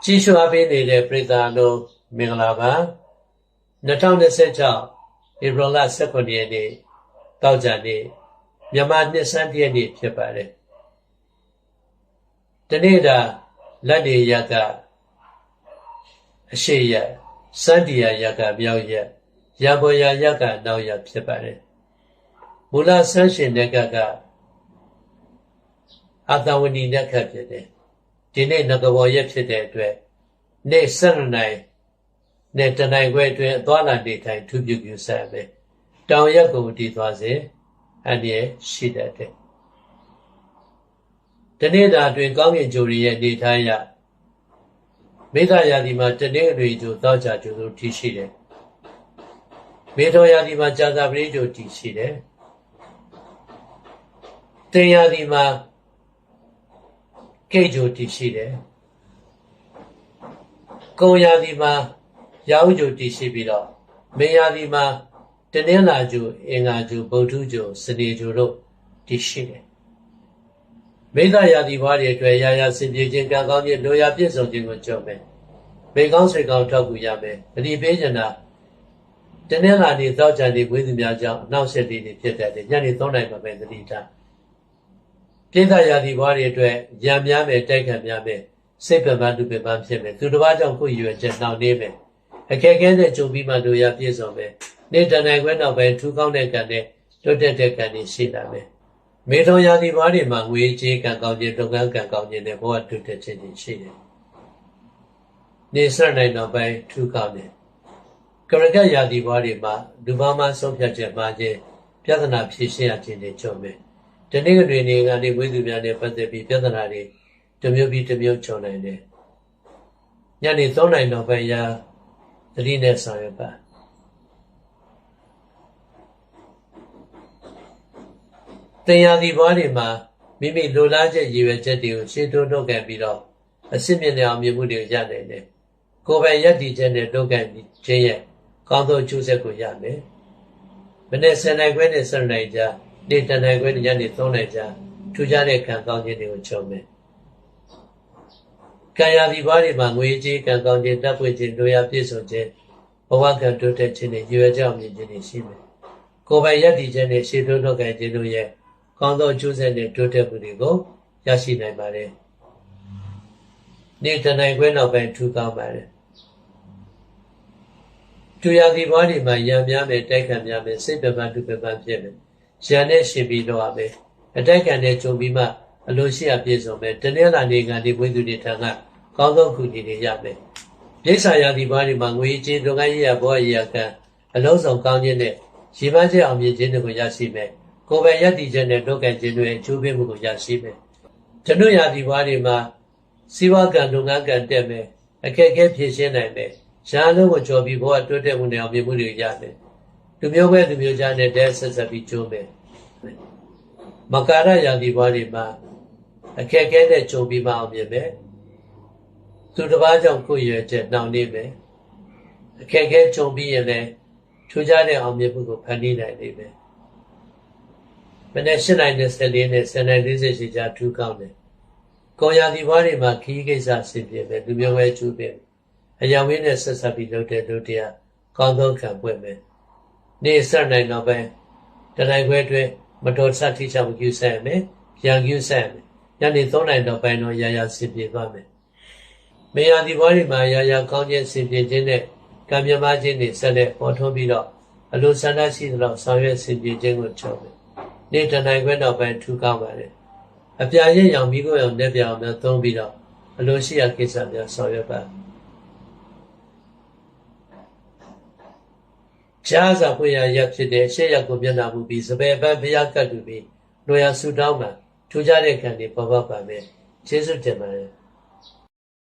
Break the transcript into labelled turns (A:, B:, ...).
A: ကြည့်ရှုအားပေးနေတဲ့ပရိသတ်အလုံးမင်္ဂလာပါ2026ဧပြီလ18ရက်နေ့တောက်ကြနေ့မြန်မာနှစ်ဆန်းတရက်နေ့ဖြစ်ပါတယ်ဒီနေ့ဒါလက်နေရကအရှိရစန္ဒီယာရကမြောက်ရရဘောရရကနောက်ရဖြစ်ပါတယ်မူလဆန်းရှင်နကအာသဝဏီနကဖြစ်တယ်ဒီနေ့ငကဘောရဖြစ်တဲ့အတွက်နေ့7နိုင်နဲ့တနိုင်ခွဲအတွင်းအသွားလာနေထိုင်ထူးပြုပြုဆက်မယ်တောင်ရက်ကိုတည်သွားစေအနည်းရှိတတ်တယ်ဒီနေ့တာအတွင်းကောင်းကင်ဂျိုရီရဲ့နေထိုင်ရမေတ္တာရာသီမှာတနေ့တွေကျိုတောက်ကြကျိုလို့တည်ရှိတယ်မေတ္တာရာသီမှာကြာသာပရိကျိုတည်ရှိတယ်တင်ရာသီမှာကိတ်ကျိုတည်ရှိတယ်ကုံရာသီမှာရာဟုကျိုတည်ရှိပြီးတော့မေရာသီမှာတနင်္လာကျိုအင်္ဂါကျိုဗုဒ္ဓကျိုစနေကျိုတို့တည်ရှိတယ်မေတ္တာရာသီဘွားတွေအတွက်ရာရာစင်ပြေခြင်းကံကောင်းခြင်းလိုရာပြည့်စုံခြင်းကိုကြုံမယ်မိကောင်းဆွေကောင်းထောက်ကူရမယ်တတိပေးခြင်းတာတနင်္လာနေ့သောကြာနေ့ဝိသုများကြောင့်အနောက်ဆက်တွေဖြစ်တတ်တယ်ညနေ3နာရီမှာပဲတတိထားပြိဿရာသီဘွားတွေအတွက်ရံများမယ်တိုက်ခံများမယ်စိတ်ပပန်းလူပပန်းဖြစ်မယ်သူတစ်ပါးကြောင့်ကိုယ်ရွယ်ချက်နှောင့်နှေးမယ်အခက်အခဲနဲ့ကြုံပြီးမှလိုရာပြည့်စုံမယ်နေ့တနိုင်ခွဲနောက်ပိုင်းထူးကောင်းတဲ့ကံနဲ့တွတ်တက်တဲ့ကံတွေရှိလာမယ်မေထုံရာသီဘွားတွေမှာငွေကြေးကံကောင်းခြင်းလုပ်ငန်းကံကောင်းခြင်းနဲ့ဘဝတွတ်တက်ခြင်းတွေရှိတယ်နေ့7နိုင်နောက်ပိုင်းထူးကောင်းတယ်ကရကရာသီဘွားတွေမှာလူပေါင်းမှဆုံးဖြတ်ချက်မှာခြင်းပြဿနာဖြေရှင်းရခြင်းတွေကြုံမယ်ဒီနေ့တွေနေကနေဝိသုများနဲ့ပတ်သက်ပြီးပြဿနာတွေတစ်မျိုးပြီးတစ်မျိုးကြုံနိုင်တယ်ညနေ3နိုင်နောက်ပိုင်းရာသတိနဲ့ဆောင်ရွက်ပါတင်ရာသီဘွားတွေမှာမိမိလိုလားချက်ရည်ရွယ်ချက်တွေကိုရှင်းတိုးထုတ်ကန်ပြီးတော့အစစ်မြင့်တဲ့အောင်မြင်မှုတွေရနိုင်တယ်ကိုယ်ပိုင်ရည်တည်ချက်နဲ့ထုတ်ကန်ခြင်းရဲ့ကောင်းသောအကျိုးဆက်ကိုရမယ်မနေ့7နိုင်ခွဲနဲ့7နိုင်ကြာနေ့တနိုင်ခွဲနဲ့ညနေ3နိုင်ကြာထူးခြားတဲ့ကံကောင်းခြင်းတွေကိုကြုံမယ်ကံရာသီဘွားတွေမှာငွေကြေးကံကောင်းခြင်းတပ်ဖွဲ့ခြင်းလိုရာပြည့်စုံခြင်းဘဝကံတိုးတက်ခြင်းနဲ့ရွယ်ကြောင်မြင်ခြင်းတွေရှိမယ်ကိုယ်ပိုင်ရည်တည်ချက်နဲ့ရှင်းတိုးထုတ်ကန်ခြင်းတို့ရဲ့ကောင်းသောအကျိုးဆက်နဲ့တိုးတက်မှုတွေကိုရရှိနိုင်ပါတယ်နေ့တနိုင်ခွဲနောက်ပိုင်းထူးကောင်းပါတယ်တူရာသီဘွားတွေမှာရံများမယ်တိုက်ခံများမယ်စိတ်ပပန်းဒုပပန်းဖြစ်မယ်ရံနဲ့ရှင်ပြီးတော့ရမယ်အတိုက်ခံနဲ့ကြုံပြီးမှအလိုရှိအပြည့်စုံမယ်တနင်္လာနေ့ကနေဝိသုတွေထံကကောင်းသောခုကြီးတွေရမယ်ပြိဿရာသီဘွားတွေမှာငွေကြေးလုပ်ငန်းရေးရဘဝရေးရကံအလုံးစုံကောင်းခြင်းနဲ့ရည်မှန်းချက်အောင်မြင်ခြင်းတွေကိုရရှိမယ်ကိုယ်ပိုင်ရည်တည်ချက်နဲ့လုပ်ကံခြင်းတွေအကျိုးပေးမှုကိုရရှိမယ်ဓနုရာသီဘွားတွေမှာစီးပွားကံလုပ်ငန်းကံတက်မယ်အခက်အခဲဖြေရှင်းနိုင်မယ်ရာလုံးကိုကျော်ပြီးဘဝတိုးတက်မှုနဲ့အောင်မြင်မှုတွေရမယ်လူမျိုးပဲလူမျိုးကြားနဲ့တဲဆက်ဆက်ပြီးကျိုးမယ်မကာရရာသီဘွားတွေမှာအခက်အခဲနဲ့ကြုံပြီးမှအောင်မြင်မယ်သူတစ်ပါးကြောင့်ကိုယ်ရွယ်ချက်နှောင့်နှေးမယ်အခက်အခဲကြုံပြီးရင်လည်းထူးခြားတဲ့အောင်မြင်မှုကိုဖန်တီးနိုင်လိမ့်မယ်မနေ့7နိုင်နဲ့14နဲ့7နိုင်40ရှိကြထူးကောင်းတယ်ကောရာသီဘွားတွေမှာခီးကိစ္စဆင်ပြေမယ်လူမျိုးပဲကျူးပဲအရာဝင်းနဲ့ဆက်ဆက်ပြီးလုပ်တဲ့လူတရားကောင်းသောခံပွင့်မယ်နေ့7နိုင်နောက်ပိုင်းတနိုင်ခွဲအတွင်းမတော်ဆထိချမှုပြုဆက်ရမယ်ရံပြုဆက်ရမယ်ညနေ3နိုင်နောက်ပိုင်းတော့ရာရာဆင်ပြေသွားမယ်မေရာသီဘွားတွေမှာရာရာကောင်းခြင်းဆင်ပြေခြင်းနဲ့ကံမြမခြင်းတွေဆက်လက်ပေါ်ထွန်းပြီးတော့အလိုဆန္ဒရှိသလောက်ဆောင်ရွက်ဆင်ပြေခြင်းကိုချုပ်မယ်နေ့တနိုင်ခွဲနောက်ပိုင်းထူးကောင်းပါတယ်အပြာရည်ရောင်မိခိုးရောင်နဲ့ပြောင်များသုံးပြီးတော့အလိုရှိရာကိစ္စများဆောင်ရွက်ပါကြားစာဖွင့်ရရဖြစ်တဲ့ရှေ့ရက်ကိုမျက်နှာမူပြီးစပယ်ပန်းဘုရားကတ်တူပြီးလိုရာဆူတောင်းမှထူးခြားတဲ့ခံတွေပေါ်ပေါက်ပါမယ်ကျေးဇူးတင်ပါတယ်